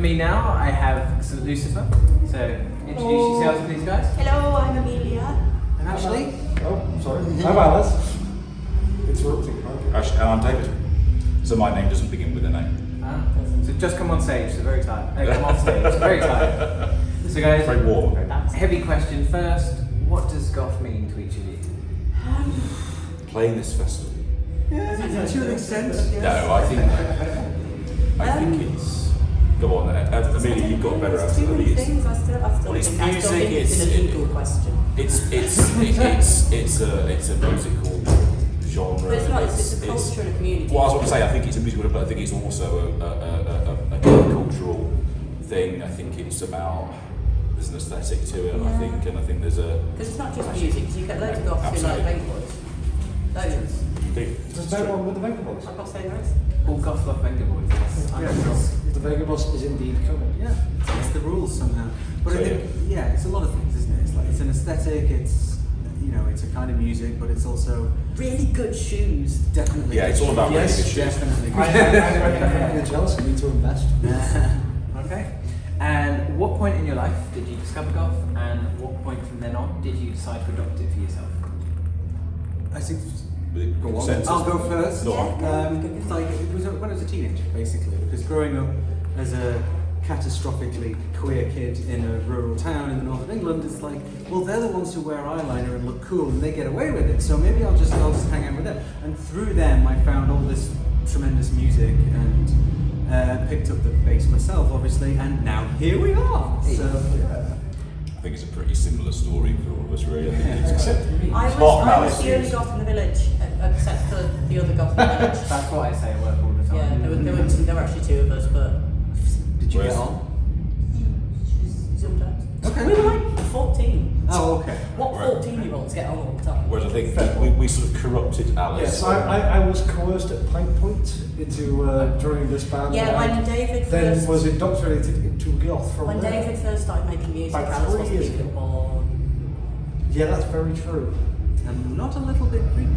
with me now, I have St Lucifer. So introduce yourselves, please, guys. Hello, I'm Amelia. And Ashley. Oh, sorry. I'm Alice. Interrupting. And I'm David. So my name doesn't begin with a name. So just come on stage, so very tired. Come on stage, very tired. So guys, Very warm, okay? heavy question first. What does goth mean to each of you? Playing this festival. Yeah, to an extent. No, I think it's. Go on, Amelia, you've got a better answer Too than many me. things. I still Well, it's think music. it's a legal question. It's a musical genre. But it's not. It's a culture and a community. Well, I was going to say, I think it's a musical, but I think it's also a cultural thing. I think it's about. There's an aesthetic to it, Yeah. I think there's a. Because it's not just music. Because you get loads of goths who like Vape Boys. Loads. There's no one with the Vega Boys. I've got to say there is. All goth love Venga Boys. The Vega Boys is indeed coming. Yeah, it's the rules somehow. But So, I think, yeah, it's a lot of things, isn't it? It's like it's an aesthetic. It's it's a kind of music, but it's also Really good shoes. definitely. Yeah, it's all about really yes, good shoes. definitely. You're jealous of me to invest. Okay. And what point in your life did you discover goth, and what point from then on did you decide to adopt it for yourself? I think. Go Go on. Consensus. I'll go first. Go on. It's like it was when I was a teenager, basically, because growing up as a catastrophically queer kid in a rural town in the north of England, it's like, well, they're the ones who wear eyeliner and look cool, and they get away with it. So maybe I'll just hang out with them. And through them, I found all this tremendous music and picked up the bass myself, obviously. And now here we are. So yeah. I think it's a pretty similar story for all of us, really. I think it's Except for me. I was the only goth in the village, except for the other goth in the village. That's what I say at work all the time. Yeah, there were actually two of us, but Did you Where's- get on? sometimes. Okay. We were like 14. Oh, okay. What 14-year-olds get on all the time? Whereas I think we sort of corrupted Alice. Yes, I was coerced at Pyke Point into joining this band. Yeah, when David then first, was indoctrinated into goth from when there. David first started making music, About Alice 3 wasn't years even ago. born. Yeah, that's very true. And not a little bit creepy.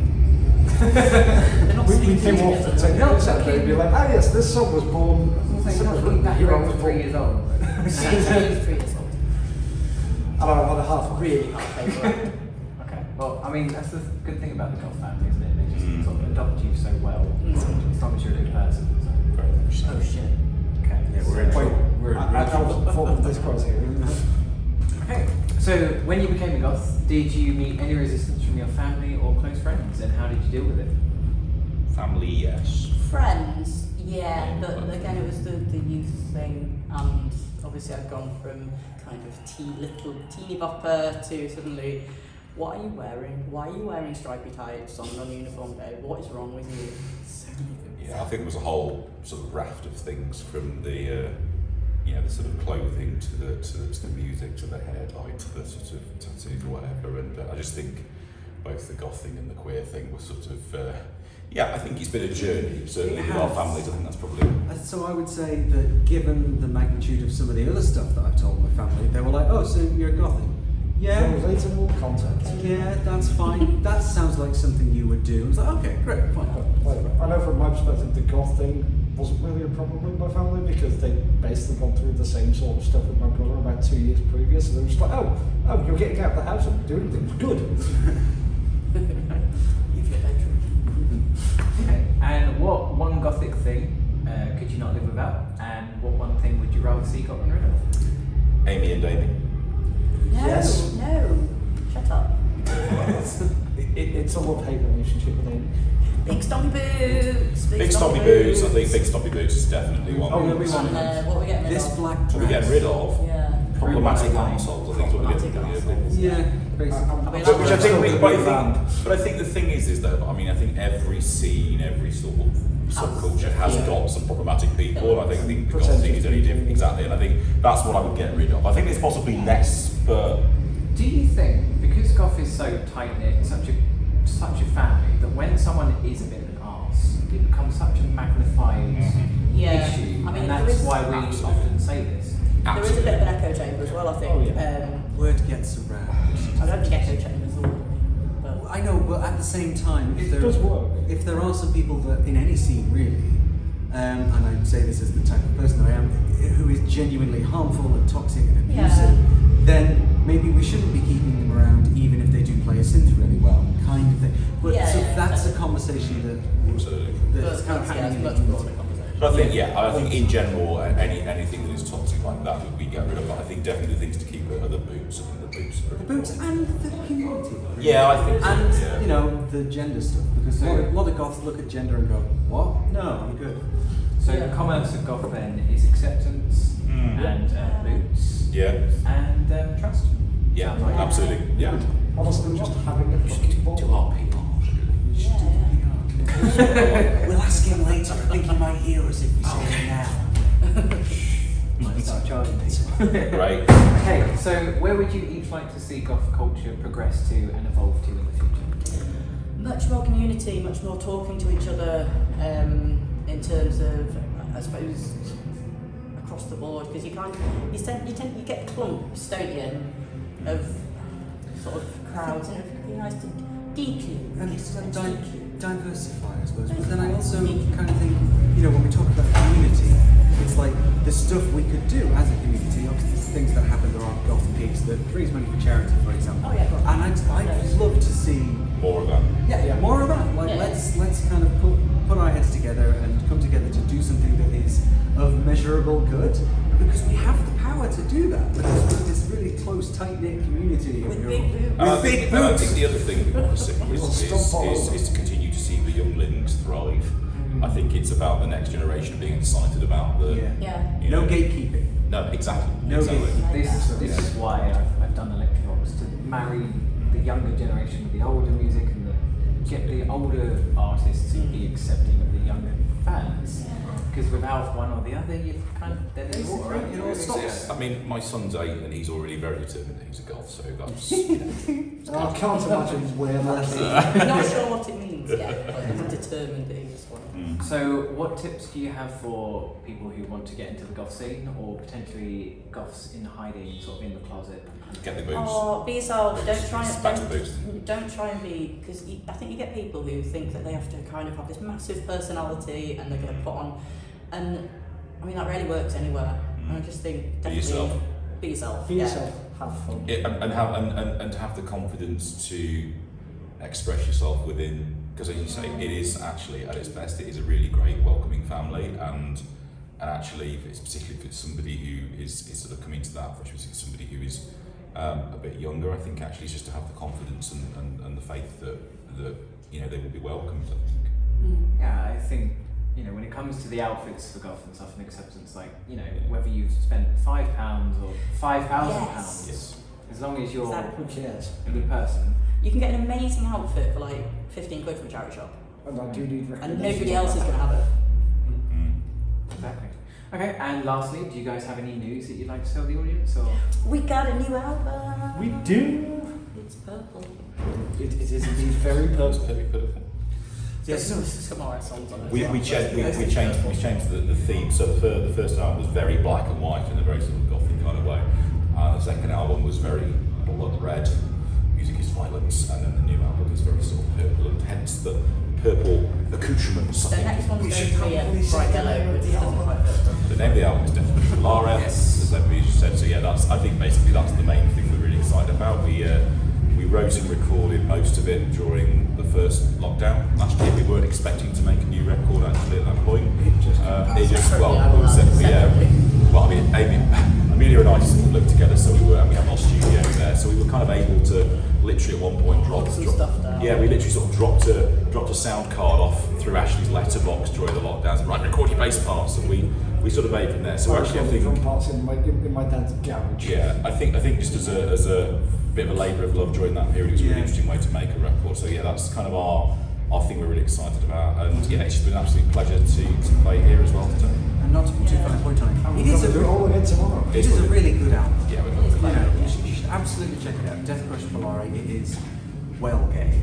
They're not We singing came off together. and take notes out there and be like, ah yes, this song was born. You're This song not was looking written back, here you're on over the 3 years old. He's 3 years old. And I had a half. Really hard favourite. Okay. Well, I mean, that's the good thing about the goth family, isn't it? They just sort of adopt you so well, as long as you're a good person. So. Very much so. Oh shit. Okay. Yeah, we're in Wait, trouble. I was fall of this criteria. Okay. So when you became a goth, did you meet any resistance from your family or close friends, and how did you deal with it? Family, yes. Friends, yeah, but again it was the youth thing, and obviously I've gone from kind of little teeny bopper to suddenly, what are you wearing? Why are you wearing stripy tights on non-uniform day? What is wrong with you? So many things. Yeah, I think there was a whole sort of raft of things from the the sort of clothing to the music to the hair dye to the sort of tattoos or whatever, and I just think both the goth thing and the queer thing was sort of I think it's been a journey, certainly It with our has. families. I think that's probably So I would say that given the magnitude of some of the other stuff that I've told my family, they were like, oh, so you're Gothic? Yeah. Relatable content. Yeah, that's fine. That sounds like something you would do. I was like, okay, great, fine. I know from my perspective the goth thing wasn't really a problem with my family because they basically gone through the same sort of stuff with my brother about 2 years previous, so they were just like, oh, you're getting out of the house and doing things, good. You've got bedroom. Okay. And what one gothic thing could you not live without, and what one thing would you rather see gotten rid of? Amy and Amy. No, Yes. no, shut up. It's a love-hate relationship with Amy. Big stompy boots. Big stompy boots. I think big stompy boots is definitely one. Oh, yeah, we And want what are we getting rid this of? black What we get dress. rid of. Yeah. Problematic Problematic assholes, I think is what we get rid of. Yeah, basically. Which I think, Still but a band. I think the thing is though, I mean, I think every scene, every sort of subculture has got some problematic people, and I think the goth thing is only different, exactly, and I think that's what I would get rid of. I think there's possibly less, but Do you think, because goth is so tight knit, such a family, that when someone is a bit of an arse, it becomes such a magnified Yeah. issue, I mean, and there that's is- why we often say this. There is a bit of an echo chamber as well, I think. Oh, yeah. Word gets around. I don't think echo chambers all, but I know, but at the same time, It does work. if there are some people that in any scene really and I say this as the type of person that I am, who is genuinely harmful and toxic and abusive, then maybe we shouldn't be keeping them around even if they do play a synth really well, kind of thing. But Yeah, so yeah, that's exactly. a conversation Absolutely. that's kind of it's happening in much the broader community. conversation. But I think in general, anything that is toxic like that would be get rid of. But I think definitely the things to keep are the boots. I think the boots are The boots and the community. Yeah, I think so, And, yeah. you know, the gender stuff. Because a lot of goths look at gender and go, what? No, I'm good. So Yeah. the commerce of goth then is acceptance and boots Yeah, and trust. yeah, Sounds like it. absolutely. Yeah. Honestly, just having a fucking ball. Do our PR. We'll ask him later. I think he might hear us if we say it now. Might start charging people. Right. Okay, so where would you each like to see goth culture progress to and evolve to in the future? Much more community, much more talking to each other in terms of, I suppose, across the board. Because you get clumps, don't you, of sort of crowds, and it'd be nice to declude. And It's nice to di- declude. diversify, I suppose. But then I also kind of think, you know, when we talk about community, it's like the stuff we could do as a community. Obviously, things that happen, there are goth gigs that raise money for charity, for example. Oh, yeah, of course. And I'd love to see More of that. yeah, more of that. Like Yeah. let's kind of put our heads together and come together to do something that is of measurable good, because we have the power to do that. Because we're this really close, tight knit community. With of big your- boots. And I With big think, and I boots. think the other thing we want to see is to continue to see the younglings thrive. I think it's about the next generation being excited about the. Yeah. Yeah. You No know, gatekeeping. No, exactly. No exactly. gatekeeping. This is why I've done Elektro Vox, to marry the younger generation with the older music and get the older artists to be accepting of the younger fans. Because without one or the other, you're kind of dead in the water, right? It all stops. I mean, my son's 8 and he's already very determined that he's a goth, so that's. I can't imagine where that's Not sure what it means yet, but it's determined that he just wants. So, what tips do you have for people who want to get into the goth scene, or potentially goths in hiding, sort of in the closet? Get the boots. Oh, be yourself. Don't try It's and back to boots. don't try and be, because I think you get people who think that they have to kind of have this massive personality and they're going to put on, and I mean that rarely works anywhere. And I just think definitely yourself. Be yourself. Be yeah. yourself, have fun. And to have the confidence to express yourself within, because as you say, it is actually at its best, it is a really great welcoming family, and actually, if it's particularly if it's somebody who is sort of coming to that, which is somebody who is a bit younger, I think actually just to have the confidence and the faith that you know they will be welcomed. I think. Yeah, I think, you know, when it comes to the outfits for goth and stuff and acceptance, like, you know, whether you've spent £5 or £5,000, Yes. as long as you're Exactly. Who cares? a good person. You can get an amazing outfit for like 15 quid from a charity shop, And I do need and recommendations. nobody else is going to have it. Exactly. Okay, and lastly, do you guys have any news that you'd like to tell the audience, or? We got a new album. We do. It's purple. It is indeed very That's personal. very perfect. It's got more songs on it. We changed the theme. So the first album was very black and white in a very sort of gothic kind of way. The second album was very blood red. Music is violence, and then the new album is very sort of purple, and hence the purple accoutrements. The next one's going to be bright yellow, which doesn't quite fit. The name of the album is definitely Polara, as everybody just said. So yeah, I think basically that's the main thing we're really excited about. We wrote and recorded most of it during the first lockdown last year. We weren't expecting to make a new record actually at that point. It just well, well, I mean, Amelia and I just looked together, so we have our studio there, so we were kind of able to literally at one point drop Some stuff down. Yeah, we literally sort of dropped a sound card off through Ashley's letterbox during the lockdowns, and right, record your bass parts, and we sort of made from there. So actually, I think drum parts in my dad's garage. yeah, I think just as a bit of a labour of love during that period, it was a really interesting way to make a record. So yeah, that's kind of our thing we're really excited about, and yeah, it's just been an absolute pleasure to play here as well today. And not to put too fine a point on it. It is do it all again tomorrow. It is a really good album. Yeah, we're It is not. quite good. You should absolutely check it out. Death Crush Polari. It is well gay.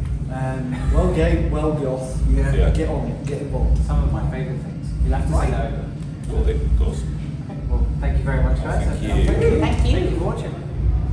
Well gay, well goth. Yeah. Yeah. Get on it, get involved. Some of my favourite things. You'll have to say that over. Well, of course. Okay, well, thank you very much, guys. Thank you. Thank you. Thank you for watching.